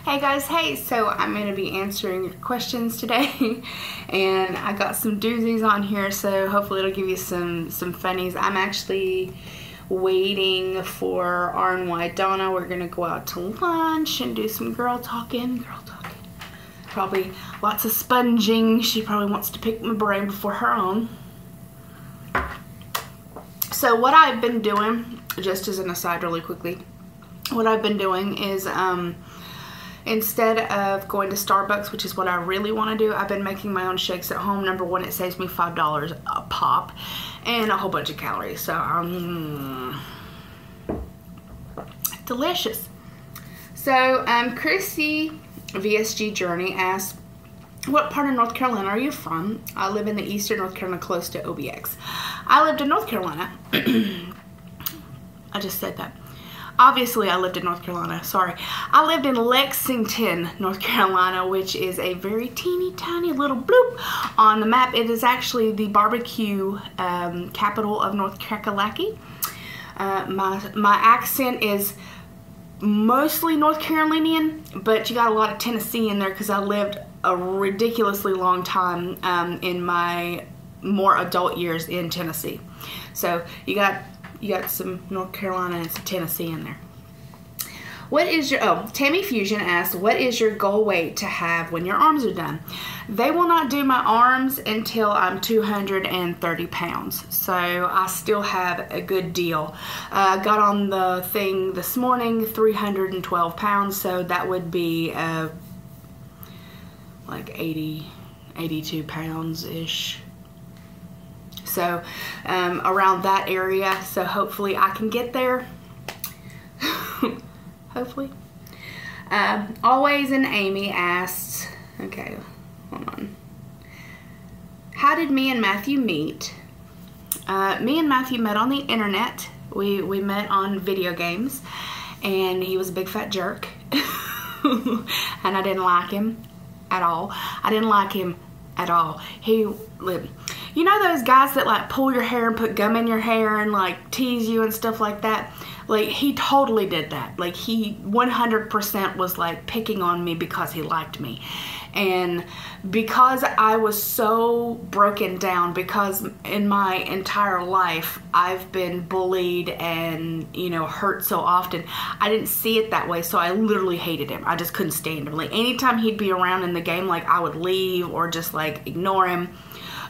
Hey guys, hey, so I'm going to be answering your questions today and I got some doozies on here, so hopefully it'll give you some funnies. I'm actually waiting for RNY Donna. We're going to go out to lunch and do some girl talking. Probably lots of sponging. She probably wants to pick my brain before her own. So what I've been doing, just as an aside really quickly, what I've been doing is instead of going to Starbucks, which is what I really want to do, I've been making my own shakes at home. Number one, it saves me $5 a pop and a whole bunch of calories. So, delicious. So, Chrissy VSG Journey asks, what part of North Carolina are you from? I live in the eastern North Carolina, close to OBX. I lived in North Carolina. I just said that. Obviously, I lived in North Carolina. Sorry. I lived in Lexington, North Carolina, which is a very teeny tiny little bloop on the map. It is actually the barbecue capital of North Kakalaki. My accent is mostly North Carolinian, but you got a lot of Tennessee in there because I lived a ridiculously long time in my more adult years in Tennessee. So you got some North Carolina and some Tennessee in there. What is your, Tammy Fusion asks, what is your goal weight to have when your arms are done? They will not do my arms until I'm 230 pounds. So I still have a good deal. I got on the thing this morning, 312 pounds. So that would be like 82 pounds-ish. So around that area, so hopefully I can get there. Hopefully. Always and Amy asks, okay, hold on. How did me and Matthew meet? Me and Matthew met on the internet. We met on video games, and he was a big fat jerk, and I didn't like him at all. I didn't like him at all. You know those guys that like pull your hair and put gum in your hair and like tease you and stuff like that? Like, he totally did that. Like, he 100% was like picking on me because he liked me. And because I was so broken down, because in my entire life I've been bullied and, you know, hurt so often, I didn't see it that way. So I literally hated him. I just couldn't stand him. Like, anytime he'd be around in the game, like, I would leave or just like ignore him.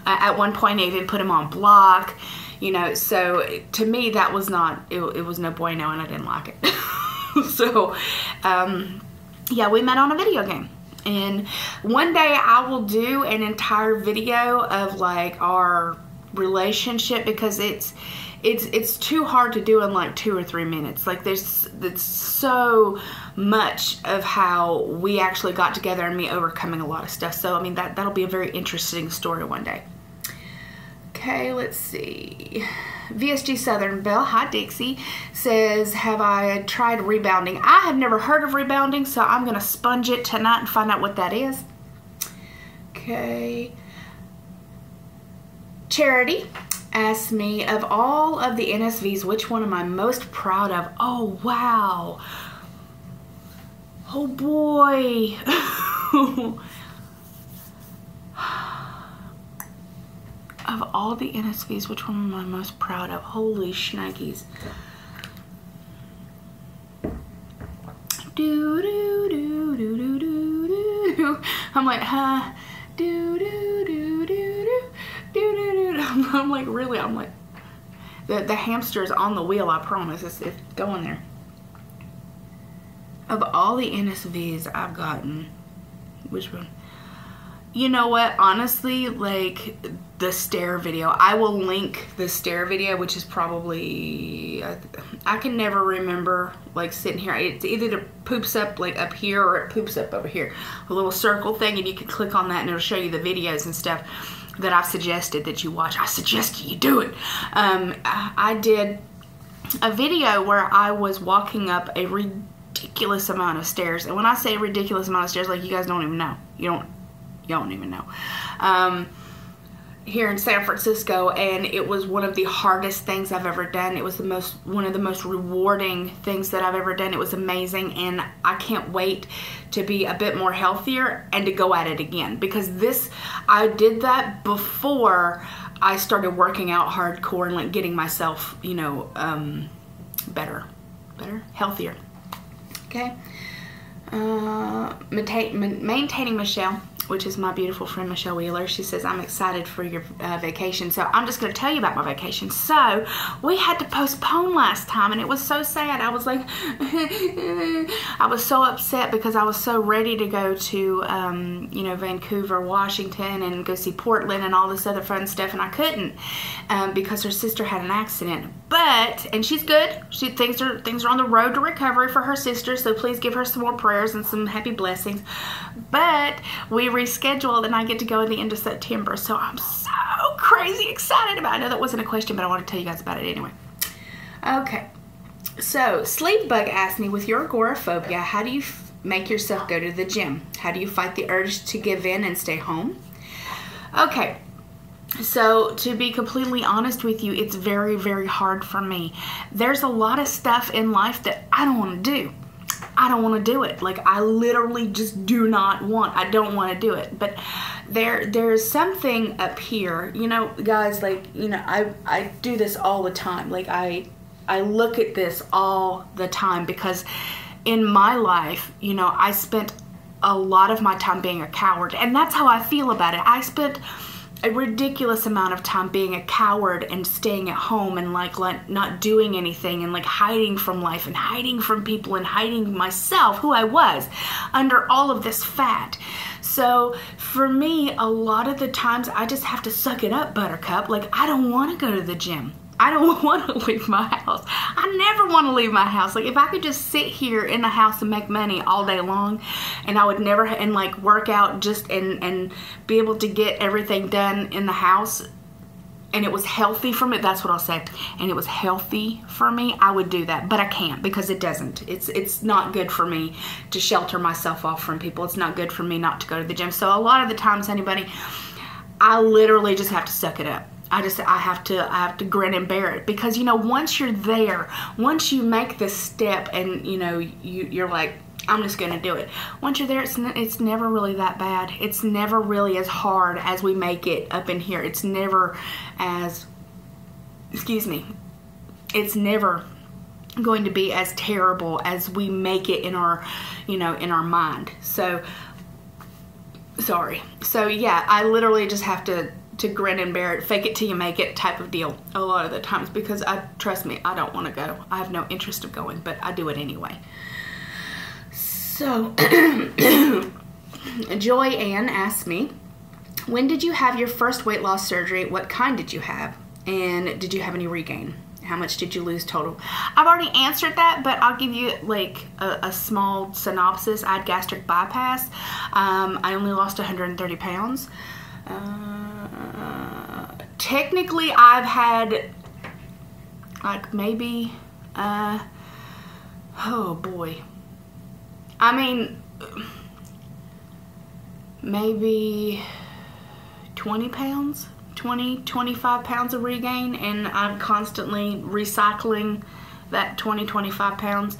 At one point I even put him on block, you know, so to me that was not, it was no bueno, and I didn't like it. So yeah, we met on a video game, and one day I will do an entire video of like our relationship, because it's too hard to do in like 2 or 3 minutes. Like, it's so much of how we actually got together and me overcoming a lot of stuff. So I mean, that'll be a very interesting story one day. Okay, let's see. VSG Southern Belle, hi Dixie, says, have I tried rebounding? I have never heard of rebounding, so I'm gonna sponge it tonight and find out what that is. Okay. Charity asks me, of all of the NSVs, which one am I most proud of? Oh, wow. Oh, boy. Of all the NSVs, which one am I most proud of? Holy shnikes. Do, do, do, do, do, do, do. I'm like, huh? Do, do, do, do, do, do, do, do. I'm like, really? I'm like, the hamster is on the wheel, I promise. It's going there. Of all the NSVs I've gotten, which one? You know what? Honestly, like, the stair video. I will link the stair video, which is probably, I can never remember, like, sitting here. It's either it poops up, like, up here, or it poops up over here. A little circle thing, and you can click on that, and it'll show you the videos and stuff that I've suggested that you watch. I suggest you do it. I did a video where I was walking up a ridiculous amount of stairs. And when I say ridiculous amount of stairs, like, you guys don't even know. You don't even know. here in San Francisco, and it was one of the hardest things I've ever done. It was one of the most rewarding things that I've ever done. It was amazing, and I can't wait to be a bit more healthier and to go at it again, because I did that before I started working out hardcore and like getting myself, you know, better, healthier. Okay. Maintaining Michelle, which is my beautiful friend Michelle Wheeler. She says, I'm excited for your vacation. So I'm just going to tell you about my vacation. So we had to postpone last time, and it was so sad. I was like, I was so upset because I was so ready to go to, you know, Vancouver, Washington, and go see Portland and all this other fun stuff, and I couldn't because her sister had an accident. And she's good. Things are on the road to recovery for her sister, so please give her some more prayers and some happy blessings. But we rescheduled, and I get to go at the end of September, so I'm so crazy excited about it. I know that wasn't a question, but I want to tell you guys about it anyway. Okay, so Sleepbug asked me, with your agoraphobia, how do you make yourself go to the gym? How do you fight the urge to give in and stay home? Okay. So, to be completely honest with you, it's very, very hard for me. There's a lot of stuff in life that I don't want to do. I don't want to do it. Like, I literally just I don't want to do it. But there's something up here, you know, guys, like, you know, I do this all the time. Like, I look at this all the time because in my life, you know, I spent a lot of my time being a coward, and that's how I feel about it. I spent a ridiculous amount of time being a coward and staying at home and like not doing anything and like hiding from life and hiding from people and hiding myself, who I was, under all of this fat. So for me, a lot of the times I just have to suck it up, Buttercup. Like, I don't want to go to the gym. I don't want to leave my house. I never want to leave my house. Like, if I could just sit here in the house and make money all day long, and I would never, and like work out just and be able to get everything done in the house, and it was healthy for me, that's what I'll say, and it was healthy for me, I would do that. But I can't, because it doesn't. It's not good for me to shelter myself off from people. It's not good for me not to go to the gym. So a lot of the times, anybody, I literally just have to suck it up. I have to grin and bear it, because, you know, once you're there, once you make this step and, you know, you're like, I'm just going to do it. Once you're there, it's never really that bad. It's never really as hard as we make it up in here. It's never as, it's never going to be as terrible as we make it in our, you know, in our mind. So, sorry. So yeah, I literally just have to grin and bear it, fake it till you make it type of deal a lot of the times, because trust me, I don't want to go. I have no interest of going, but I do it anyway. So, Joy Ann asked me, when did you have your first weight loss surgery? What kind did you have? And did you have any regain? How much did you lose total? I've already answered that, but I'll give you like a small synopsis. I had gastric bypass. I only lost 130 pounds. Technically, I've had like maybe, oh boy. I mean, maybe 20 pounds, 25 pounds of regain, and I'm constantly recycling that 25 pounds.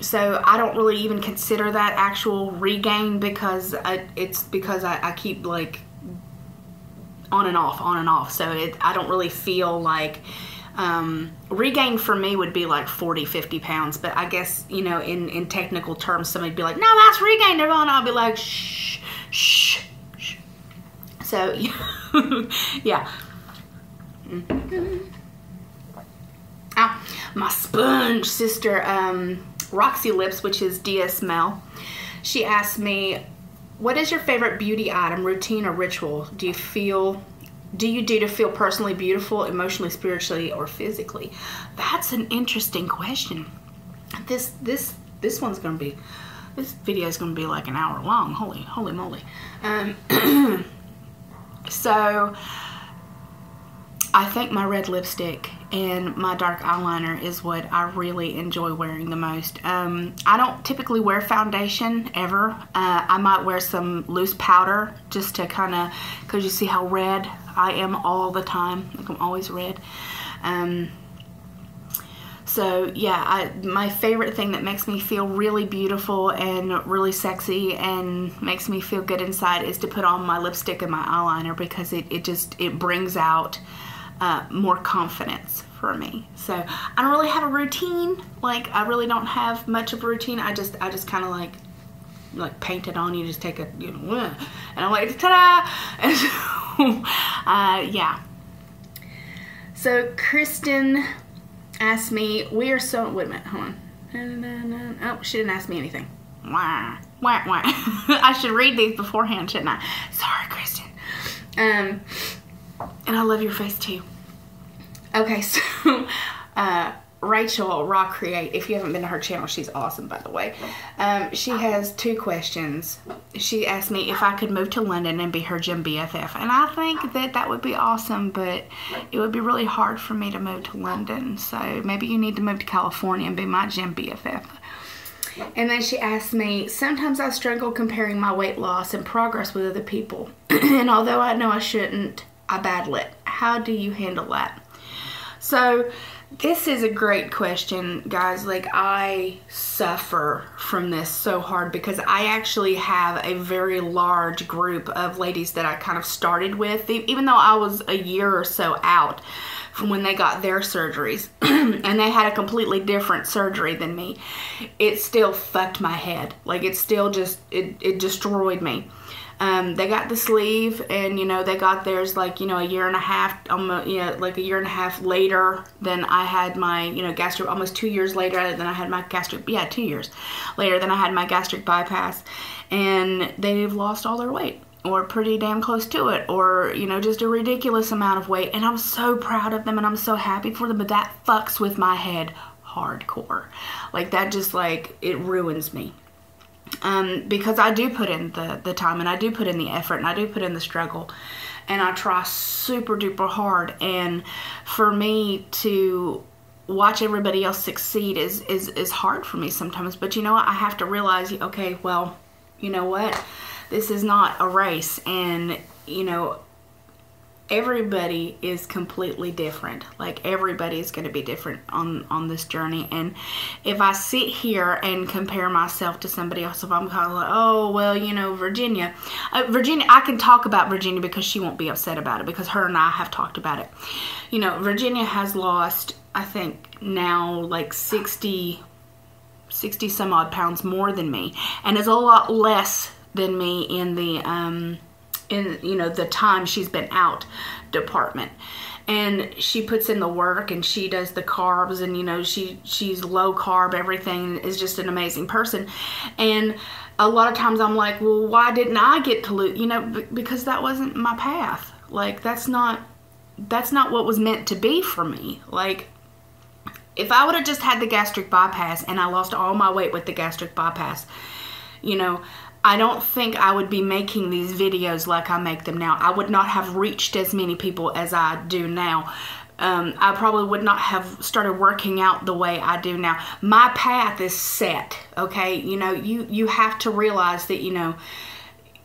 So I don't really even consider that actual regain, because I keep like on and off. So I don't really feel like, regain for me would be like 40-50 pounds, but I guess, you know, in technical terms, somebody'd be like, no, that's regain, Nirvana. I'll be like, shh. So yeah. Ow, my sponge sister, Roxy Lips, which is DSML, she asked me, what is your favorite beauty item, routine, or ritual do you do to feel personally beautiful, emotionally, spiritually, or physically? That's an interesting question. This one's gonna be, this video is gonna be like an hour long. Holy moly. So I think my red lipstick and my dark eyeliner is what I really enjoy wearing the most. I don't typically wear foundation ever. I might wear some loose powder just to kind of, because you see how red I am all the time. Like, I'm always red. So yeah, my favorite thing that makes me feel really beautiful and really sexy and makes me feel good inside is to put on my lipstick and my eyeliner, because it brings out more confidence for me. So I don't really have a routine. Like, I really don't have much of a routine. I just kind of like paint it on. You just take a, you know, and I'm like, ta-da! And so, yeah. So Kristen asked me, we are so, wait a minute, hold on. Oh, she didn't ask me anything. Wah, wah, wah. I should read these beforehand, shouldn't I? Sorry, Kristen. And I love your face too. Okay, so Rachel Raw Create, if you haven't been to her channel, she's awesome, by the way. She has 2 questions. She asked me if I could move to London and be her gym BFF, and I think that would be awesome, but it would be really hard for me to move to London, so maybe you need to move to California and be my gym BFF. And then she asked me, sometimes I struggle comparing my weight loss and progress with other people, and although I know I shouldn't, I battle it. How do you handle that? So this is a great question, guys. Like, I suffer from this so hard because I actually have a very large group of ladies that I kind of started with, even though I was a year or so out from when they got their surgeries and they had a completely different surgery than me. It still fucked my head. Like, it still just, it destroyed me. They got the sleeve, and, you know, they got theirs, like, you know, a year and a half, like a year and a half later than I had my, you know, gastric, almost 2 years later than I had my gastric, 2 years later than I had my gastric bypass, and they've lost all their weight, or pretty damn close to it, or, you know, just a ridiculous amount of weight, and I'm so proud of them, and I'm so happy for them, but that fucks with my head hardcore. Like, that just, like, it ruins me. Because I do put in the time, and I do put in the effort, and I do put in the struggle, and I try super duper hard, and for me to watch everybody else succeed is hard for me sometimes. But you know what, I have to realize, okay, well, you know what, this is not a race, and, you know, everybody is completely different. Like, everybody is going to be different on this journey. And if I sit here and compare myself to somebody else, if I'm kind of like, oh, well, you know, Virginia, I can talk about Virginia because she won't be upset about it, because her and I have talked about it. You know, Virginia has lost, I think now, like 60 some odd pounds more than me, and is a lot less than me in the you know, the time she's been out department. And she puts in the work, and she does the carbs, and, you know, she's low carb, everything, is just an amazing person. And a lot of times I'm like, well, why didn't I get to lose, you know, because that wasn't my path. Like, that's not what was meant to be for me. Like, if I would have just had the gastric bypass and I lost all my weight with the gastric bypass, you know, I don't think I would be making these videos like I make them now. I would not have reached as many people as I do now. I probably would not have started working out the way I do now. My path is set, okay? You know, you have to realize that, you know,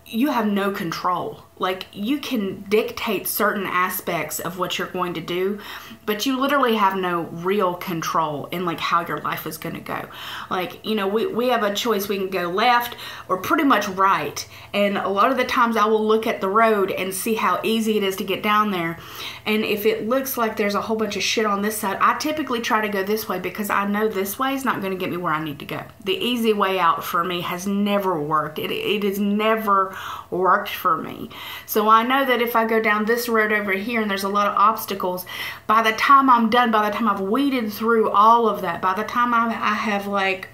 you have no control. Like, you can dictate certain aspects of what you're going to do, but you literally have no real control in, like, how your life is going to go. Like, you know, we have a choice. We can go left or pretty much right. And a lot of the times I will look at the road and see how easy it is to get down there. And if it looks like there's a whole bunch of shit on this side, I typically try to go this way, because I know this way is not going to get me where I need to go. The easy way out for me has never worked. It has never worked for me. So I know that if I go down this road over here and there's a lot of obstacles, by the time I'm done, by the time I've weeded through all of that, by the time I have, like,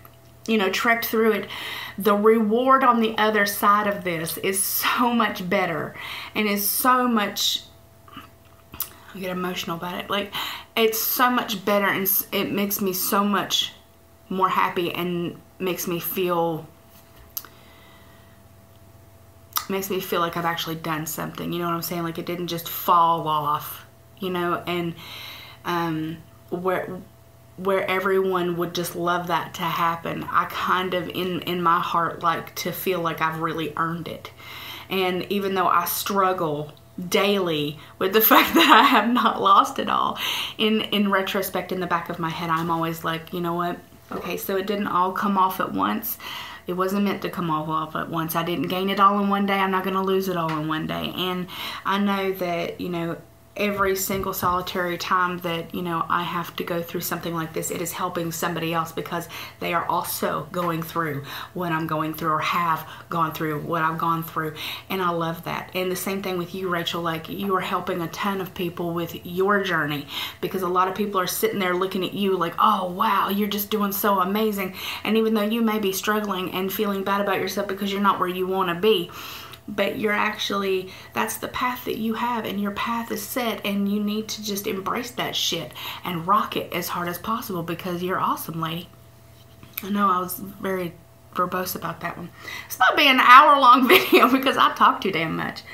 you know, trekked through it, the reward on the other side of this is so much better, and is so much, I get emotional about it, like, it's so much better, and it makes me so much more happy, and makes me feel like I've actually done something. You know what I'm saying? Like, it didn't just fall off you know, and where everyone would just love that to happen. I kind of in my heart like to feel like I've really earned it. And even though I struggle daily with the fact that I have not lost it all, in retrospect, in the back of my head, I'm always like, you know what, okay, so it didn't all come off at once. It wasn't meant to come off at once. I didn't gain it all in one day. I'm not going to lose it all in one day. And I know that, you know, every single solitary time that, you know, I have to go through something like this, it is helping somebody else, because they are also going through what I'm going through, or have gone through what I've gone through. And I love that. And the same thing with you, Rachel. Like, you are helping a ton of people with your journey, because a lot of people are sitting there looking at you like, oh wow, you're just doing so amazing. And even though you may be struggling and feeling bad about yourself because you're not where you want to be, but you're actually, that's the path that you have, and your path is set, and you need to just embrace that shit and rock it as hard as possible, because you're awesome, lady. I know I was very verbose about that one. It's not being an hour-long video because I talk too damn much.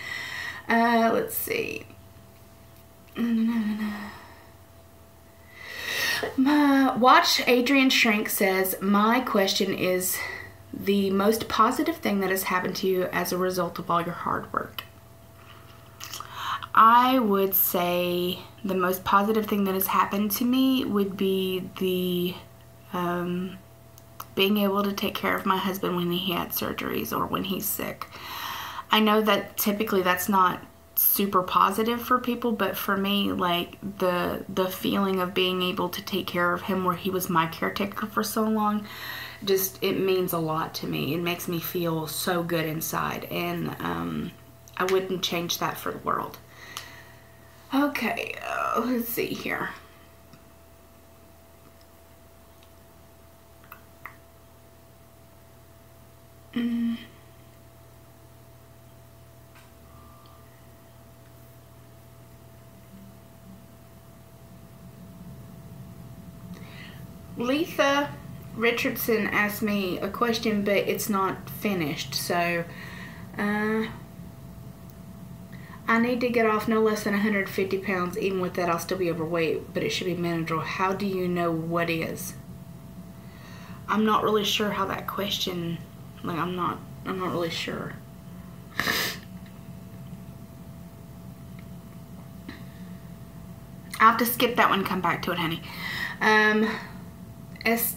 Let's see. Watch Adrian Shrink says, my question is, the most positive thing that has happened to you as a result of all your hard work. I would say the most positive thing that has happened to me would be the being able to take care of my husband when he had surgeries or when he's sick. I know that typically that's not super positive for people, but for me, like, the feeling of being able to take care of him where he was my caretaker for so long, just, it means a lot to me. It makes me feel so good inside, and I wouldn't change that for the world. Okay, let's see here. Letha Richardson asked me a question, but it's not finished, so I need to get off no less than 150 pounds. Even with that, I'll still be overweight, but it should be manageable. How do you know what is? I'm not really sure how that question, like, I'm not really sure. I'll have to skip that one and come back to it, honey. Esteysi,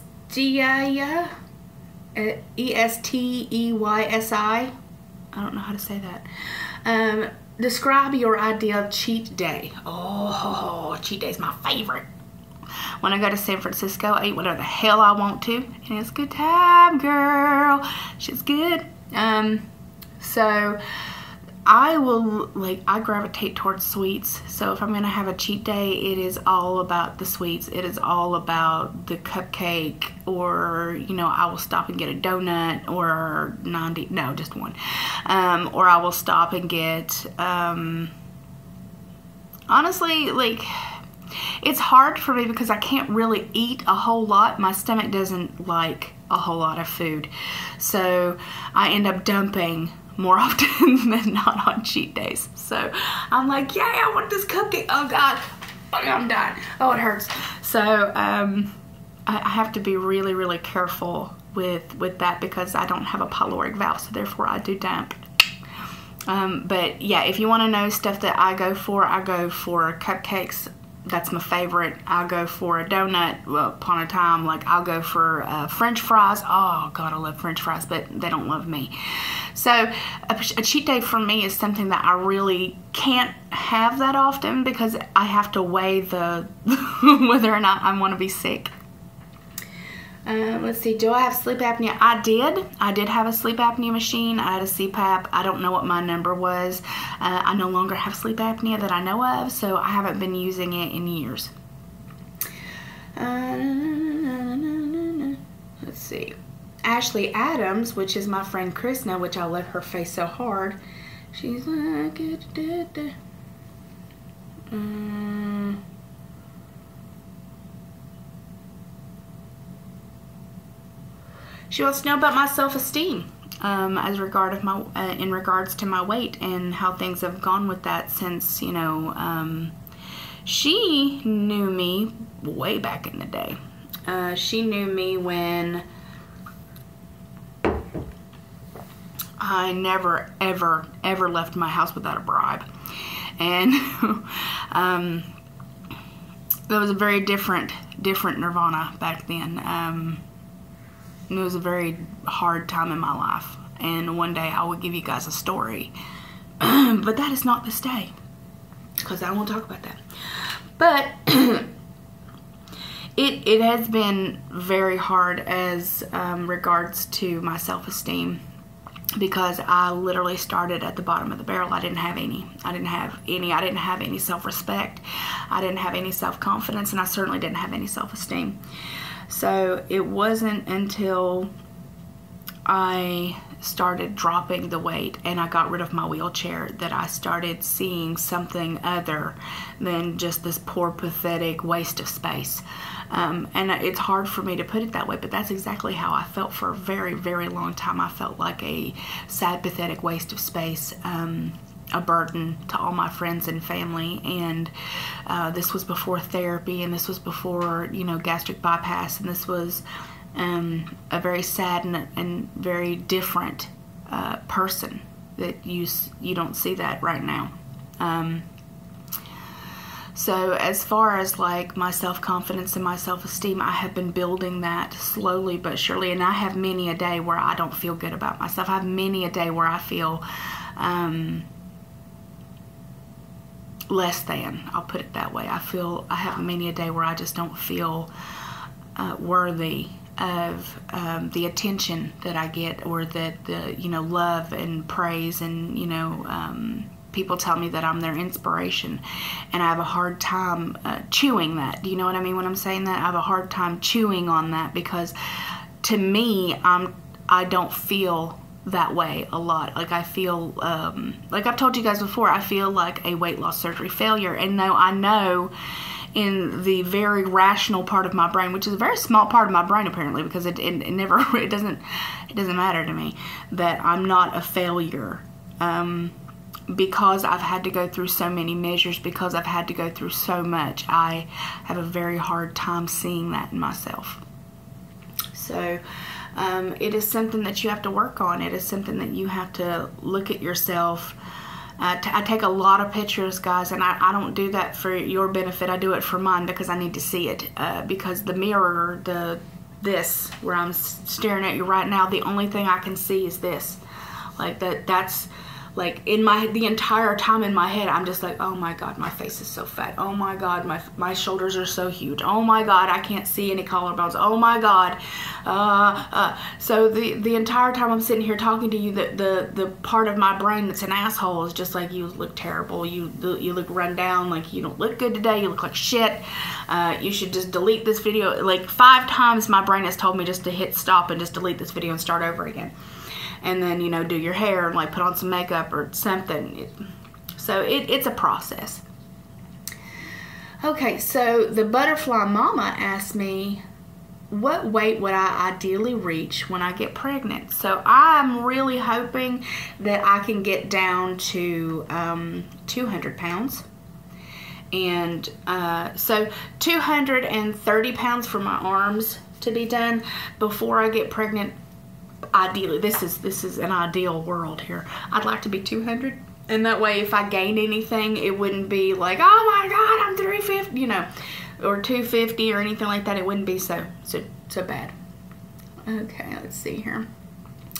E-S-T-E-Y-S-I. I don't know how to say that. Describe your ideal cheat day. Oh, cheat day is my favorite. When I go to San Francisco, I eat whatever the hell I want to, and it's a good time, girl. Shit's good. So I will, like, I gravitate towards sweets. So if I'm going to have a cheat day, it is all about the sweets. It is all about the cupcake, or, you know, I will stop and get a donut, or no, just one. Or I will stop and get, honestly, like, it's hard for me because I can't really eat a whole lot. My stomach doesn't like a whole lot of food. So I end up dumping more often than not on cheat days. So I'm like, yeah, I want this cupcake. Oh God, I'm dying. Oh, it hurts. So I have to be really, really careful with that, because I don't have a pyloric valve, so therefore I do dump. But yeah, if you want to know stuff that I go for cupcakes. That's my favorite. I'll go for a donut. Well, upon a time, like, I'll go for French fries. Oh God, I love French fries, but they don't love me. So a cheat day for me is something that I really can't have that often, because I have to weigh the whether or not I want to be sick. Let's see, do I have sleep apnea? I did have a sleep apnea machine. I had a CPAP. I don't know what my number was. I no longer have sleep apnea that I know of, so I haven't been using it in years. Let's see. Ashley Adams, which is my friend Krishna, which I love her face so hard. She's like, she wants to know about my self-esteem, in regards to my weight and how things have gone with that since, you know, She knew me way back in the day. She knew me when I never, ever, ever left my house without a bribe. And there was a very different Nirvana back then. It was a very hard time in my life. And one day I will give you guys a story. But that is not this day, because I won't talk about that. But it has been very hard as regards to my self-esteem, because I literally started at the bottom of the barrel. I didn't have any. I didn't have any self-respect. I didn't have any self-confidence, and I certainly didn't have any self-esteem. So it wasn't until I started dropping the weight and I got rid of my wheelchair that I started seeing something other than just this poor, pathetic waste of space. And it's hard for me to put it that way, but that's exactly how I felt for a very, very long time. I felt like a sad, pathetic waste of space, a burden to all my friends and family. And this was before therapy, and this was before, gastric bypass, and this was a very sad and very different person that you don't see that right now. So as far as like my self-confidence and my self-esteem, I have been building that slowly but surely, and I have many a day where I don't feel good about myself. I have many a day where I feel less than, I'll put it that way. I have many a day where I just don't feel worthy of the attention that I get, or that the love and praise, and people tell me that I'm their inspiration, and I have a hard time chewing that. Do you know what I mean when I'm saying that? I have a hard time chewing on that, because to me, I don't feel that way a lot. Like I feel, like I've told you guys before, I feel like a weight loss surgery failure. And though I know in the very rational part of my brain, which is a very small part of my brain apparently, because it doesn't matter to me, that I'm not a failure, because I've had to go through so many measures, because I've had to go through so much, I have a very hard time seeing that in myself. So it is something that you have to work on. It is something that you have to look at yourself. I take a lot of pictures, guys, and I don't do that for your benefit. I do it for mine, because I need to see it. Because the mirror, this where I'm staring at you right now, the only thing I can see is this. Like that's like the entire time in my head, I'm just like, oh my God, my face is so fat. Oh my God, my shoulders are so huge. Oh my God, I can't see any collarbones. Oh my God. So the entire time I'm sitting here talking to you, the part of my brain that's an asshole is just like, you look terrible. You look run down. Like, you don't look good today. You look like shit. You should just delete this video. Like 5 times my brain has told me just to hit stop and just delete this video and start over again. And then, do your hair and like put on some makeup or something. So it's a process. Okay, so the butterfly mama asked me, what weight would I ideally reach when I get pregnant? So I'm really hoping that I can get down to 200 pounds. And so 230 pounds for my arms to be done before I get pregnant. Ideally, this is an ideal world here. I'd like to be 200, and that way if I gained anything, it wouldn't be like, oh my God, I'm 350, or 250 or anything like that. It wouldn't be so bad. Okay, let's see here.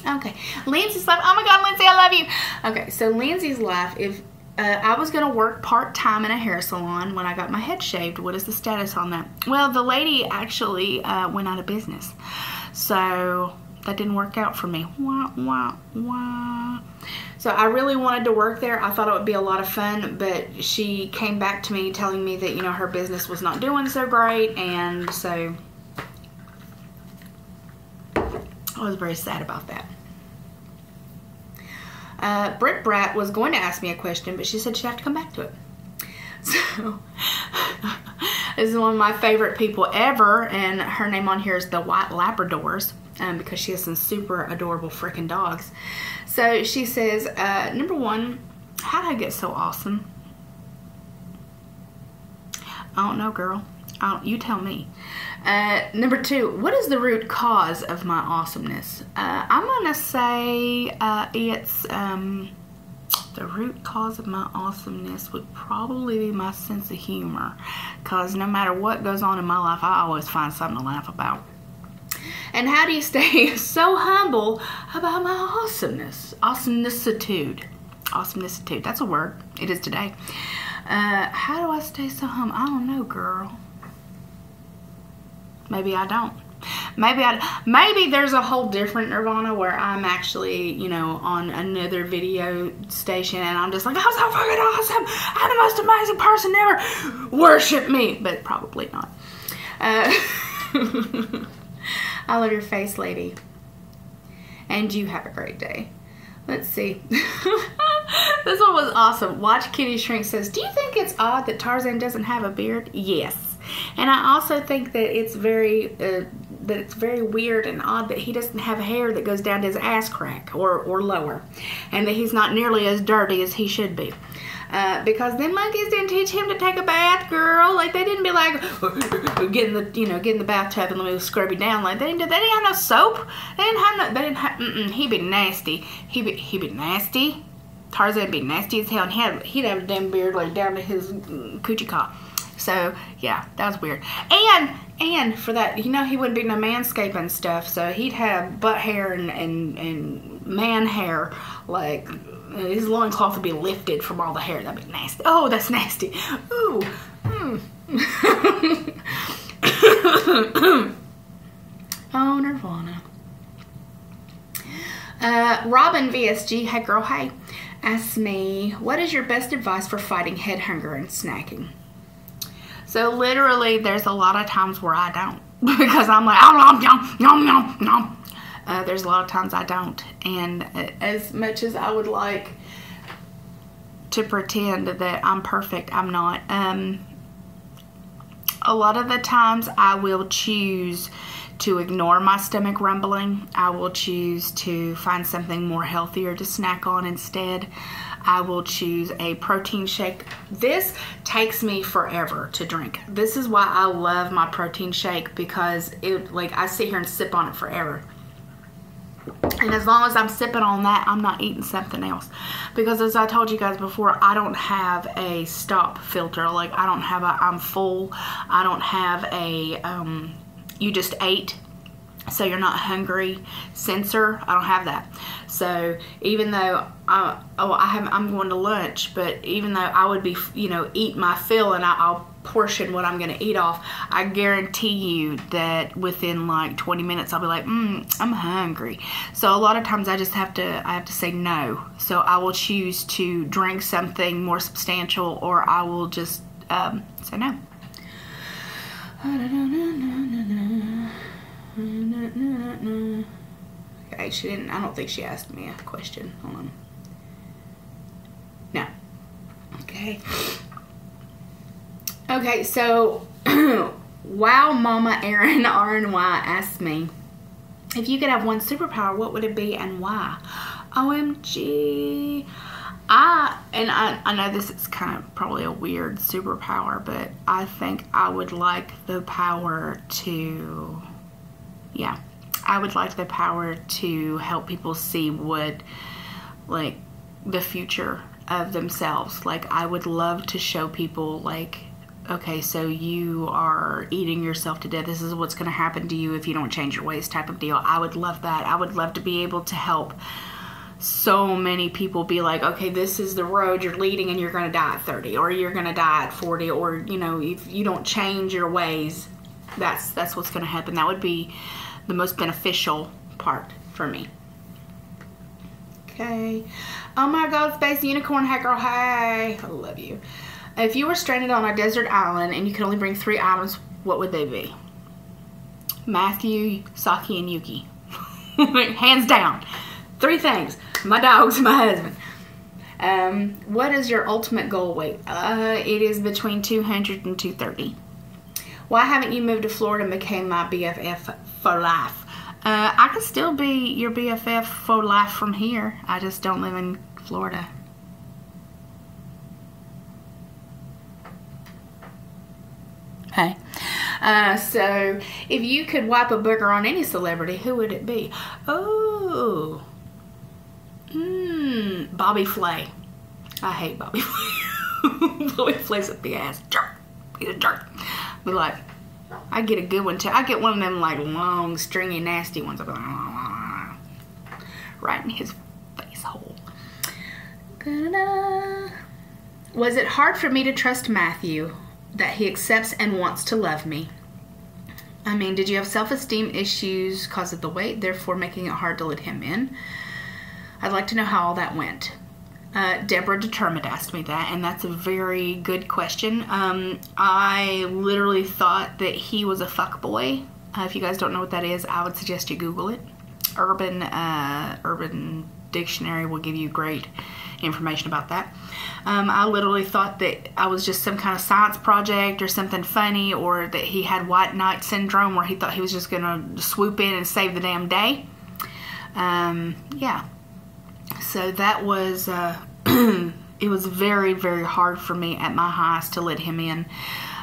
Okay, Lindsay's life. Oh my God, Lindsay, I love you. Okay, so Lindsay's life. If I was going to work part-time in a hair salon when I got my head shaved, what is the status on that? Well, the lady actually went out of business, so that didn't work out for me. Wah, wah, wah. So I really wanted to work there. I thought it would be a lot of fun, but she came back to me telling me that, her business was not doing so great, and so I was very sad about that. Britt Brat was going to ask me a question, but she said she'd have to come back to it. So this is one of my favorite people ever, and her name on here is the White Labradors. Because she has some super adorable freaking dogs. So she says, number 1, how did I get so awesome? I don't know, girl. You tell me. Number 2, what is the root cause of my awesomeness? I'm going to say it's the root cause of my awesomeness would probably be my sense of humor. Because no matter what goes on in my life, I always find something to laugh about. And how do you stay so humble about my awesomeness? Awesomenessitude. Awesomenessitude. That's a word. It is today. How do I stay so humble? I don't know, girl. Maybe I don't. Maybe there's a whole different Nirvana where I'm actually, you know, on another video station and I'm just like, I'm so fucking awesome. I'm the most amazing person ever. Worship me. But probably not. I love your face, lady. And you have a great day. Let's see. This one was awesome. Watch Kitty Shrink says, do you think it's odd that Tarzan doesn't have a beard? Yes. And I also think that it's very weird and odd that he doesn't have hair that goes down to his ass crack or lower. And that he's not nearly as dirty as he should be. Because them monkeys didn't teach him to take a bath, girl. Like, they didn't be like, get in the bathtub and let me scrub you down. Like, they didn't have no soap. He'd be nasty. He'd be nasty. Tarzan'd be nasty as hell, and he'd have a damn beard like down to his coochie cock. So yeah, that was weird. And for that, you know, he wouldn't be no manscaping stuff. So he'd have butt hair and man hair. Like, his loincloth would be lifted from all the hair. That'd be nasty. Oh, that's nasty. Ooh. Oh, Nirvana. Robin VSG, hey girl, hey, asks me, what is your best advice for fighting head hunger and snacking? So literally, there's a lot of times where I don't, because I'm like, nom. There's a lot of times I don't, and as much as I would like to pretend that I'm perfect, I'm not. A lot of the times I will choose to ignore my stomach rumbling. I will choose to find something more healthier to snack on instead. I will choose a protein shake. This takes me forever to drink. This is why I love my protein shake, because I sit here and sip on it forever. And as long as I'm sipping on that, I'm not eating something else. Because as I told you guys before, I don't have a stop filter. Like, I don't have a I'm full. I don't have a you just ate, so you're not hungry sensor. I don't have that. So even though I'm going to lunch, but even though I would be, you know, eat my fill and I'll portion what I'm going to eat off, I guarantee you that within like 20 minutes I'll be like, I'm hungry. So a lot of times I have to say no. So I will choose to drink something more substantial, or I will just say no. Okay, she didn't. I don't think she asked me a question. Hold on. No. Okay. Okay, so Wow Mama Aaron RNY asked me, if you could have one superpower, what would it be and why? OMG. I know this is kind of probably a weird superpower, but I think I would like the power to, I would like the power to help people see what, like, the future of themselves. Like, I would love to show people, like, okay, so you are eating yourself to death. This is what's going to happen to you if you don't change your ways, type of deal. I would love that. I would love to be able to help so many people be like, okay, this is the road you're leading and you're going to die at 30, or you're going to die at 40, or, you know, if you don't change your ways, that's what's going to happen. That would be the most beneficial part for me. Okay. Oh my God, Space Unicorn, hey girl, hey. I love you. If you were stranded on a desert island and you could only bring 3 items, what would they be? Matthew, Saki, and Yuki. Hands down. 3 things. My dogs, my husband. What is your ultimate goal weight? It is between 200 and 230. Why haven't you moved to Florida and became my BFF for life? I can still be your BFF for life from here. I just don't live in Florida. So if you could wipe a booger on any celebrity, who would it be? Oh, Bobby Flay. I hate Bobby Flay. Bobby Flay's a big ass jerk. He's a jerk. But like, I get a good one too. I get one of them like long, stringy, nasty ones. Right in his face hole. Was it hard for me to trust Matthew that he accepts and wants to love me? I mean, did you have self-esteem issues because of the weight, therefore making it hard to let him in? I'd like to know how all that went. Deborah Determined asked me that, and that's a very good question. I literally thought that he was a fuckboy. If you guys don't know what that is, I would suggest you Google it. Urban Dictionary will give you great information about that. I literally thought that I was just some kind of science project or something funny, or that he had white knight syndrome where he thought he was just gonna swoop in and save the damn day. Yeah. So that was, it was very, very hard for me at my highest to let him in.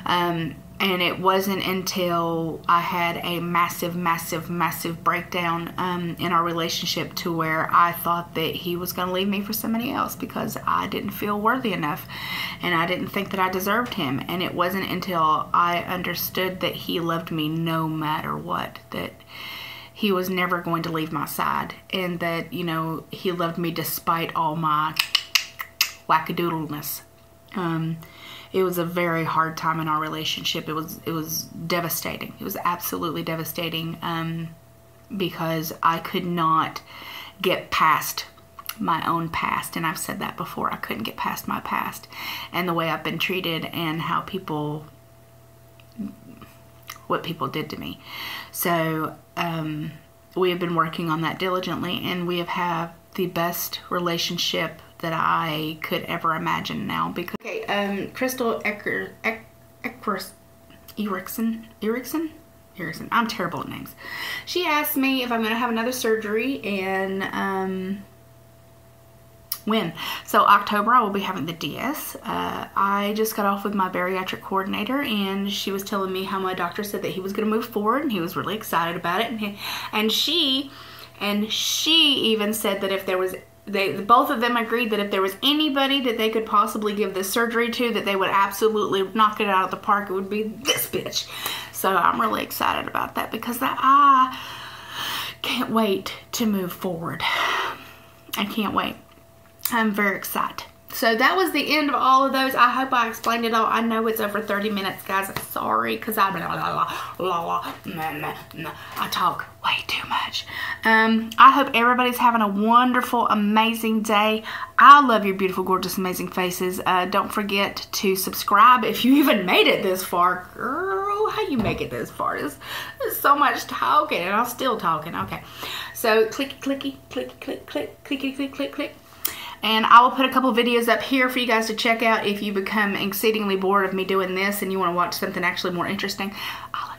And it wasn't until I had a massive, massive, massive breakdown in our relationship to where I thought that he was going to leave me for somebody else because I didn't feel worthy enough and I didn't think that I deserved him. And it wasn't until I understood that he loved me no matter what, that he was never going to leave my side, and that, you know, he loved me despite all my wackadoodleness. It was a very hard time in our relationship. It was devastating. It was absolutely devastating because I could not get past my own past. And I've said that before. I couldn't get past my past and the way I've been treated and how people, what people did to me. So we have been working on that diligently, and we have had the best relationship that I could ever imagine now. Because Crystal Erickson. I'm terrible at names. She asked me if I'm going to have another surgery and when. So October I will be having the DS. I just got off with my bariatric coordinator, and she was telling me how my doctor said that he was going to move forward, and he was really excited about it. And she even said that if there was, both of them agreed that if there was anybody that they could possibly give this surgery to, that they would absolutely knock it out of the park, it would be this bitch. So I'm really excited about that because I can't wait to move forward. I can't wait. I'm very excited. So that was the end of all of those. I hope I explained it all. I know it's over 30 minutes, guys. I'm sorry, because I talk way too much. I hope everybody's having a wonderful, amazing day. I love your beautiful, gorgeous, amazing faces. Don't forget to subscribe if you even made it this far. Girl, how you make it this far? There's so much talking, and I'm still talking. Okay. So clicky, clicky, clicky, click, click, clicky, click, click, click. And I will put a couple videos up here for you guys to check out if you become exceedingly bored of me doing this and you want to watch something actually more interesting. I'll